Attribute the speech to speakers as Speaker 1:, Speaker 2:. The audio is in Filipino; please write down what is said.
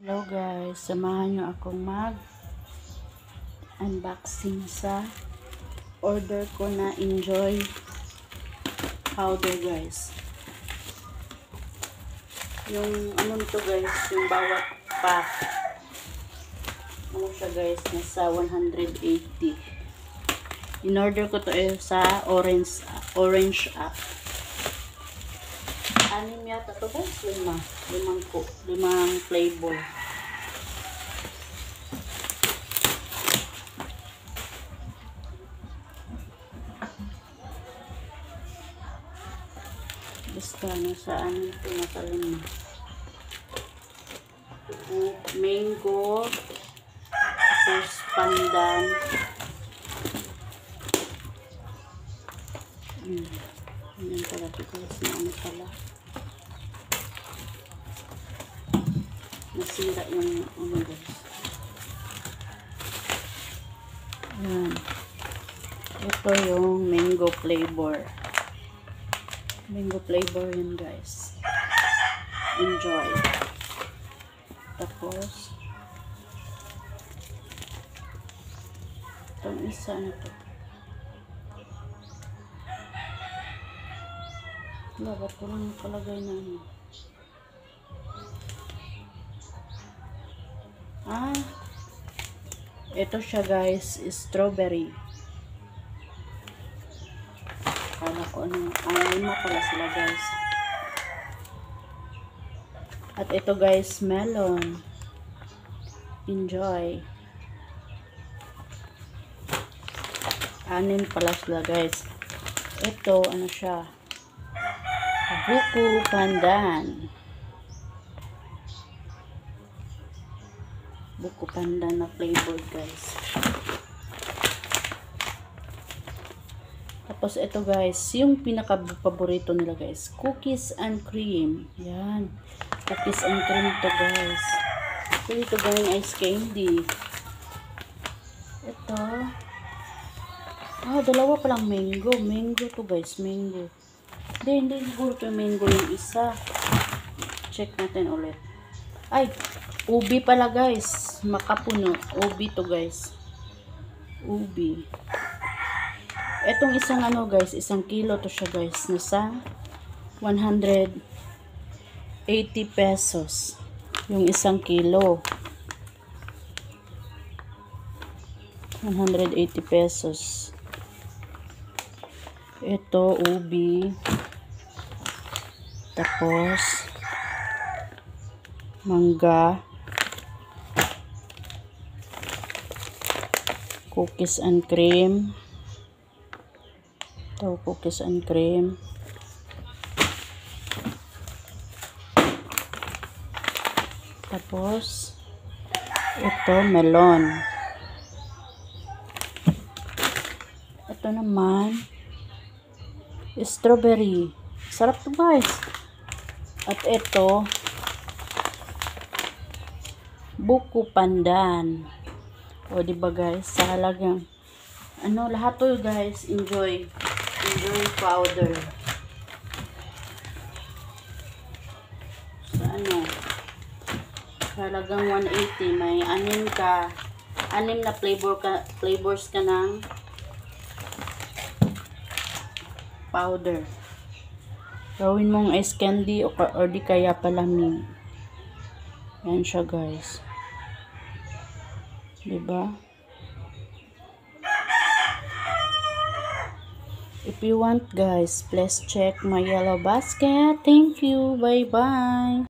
Speaker 1: Hello guys, samahan nyo akong unboxing sa order ko na Enjoy powder guys. Yung ano to guys, yung bawat pack. Ano siya guys, nasa 180. In order ko to sa orange app. Anim yata to guys, limang flavor. Basta nasaan ito, nasa lima. Mango, tapos pandan. Yan pala ito guys, na ano pala. Nasira yung ano guys. Yan. Ito yung mango flavor. Mango flavor yun guys. Enjoy. Tapos itong isa na to. Wala, ba't ko lang nakalagay na ano? Ito siya guys, strawberry. Kala ko ano, lima pala sila guys. At ito guys, melon. Enjoy. Anim pala sila guys. Ito, ano siya? Buko pandan. Buko pandan na flavor guys. Tapos ito guys, yung pinaka-paborito nila guys, cookies and cream. Yan. Cookies and cream to guys. Ito gawing ice candy. Ito. Dalawa palang mango. Mango to guys, mango. Hindi siguro ito yung mango yung isa. Check natin ulit. Ay, ubi pala guys. Makapuno. Ubi to guys. Ubi. Etong isang ano guys, isang kilo to siya guys. Nasa 180 pesos. Yung isang kilo. 180 pesos. Ito, ubi. Tapos, mangga. Cookies and cream. Ito, cookies and cream. Tapos, ito, melon. Ito naman, strawberry. Sarap to guys. At ito, buko pandan. O diba guys, sa halagang ano, lahat to guys, enjoy powder. Sa ano, sa halagang 180, may anim na flavors ka ng powder. Gawin mong ice candy or di kaya palamig. Yan siya guys. Diba? If you want guys, please check my yellow basket. Thank you. Bye bye.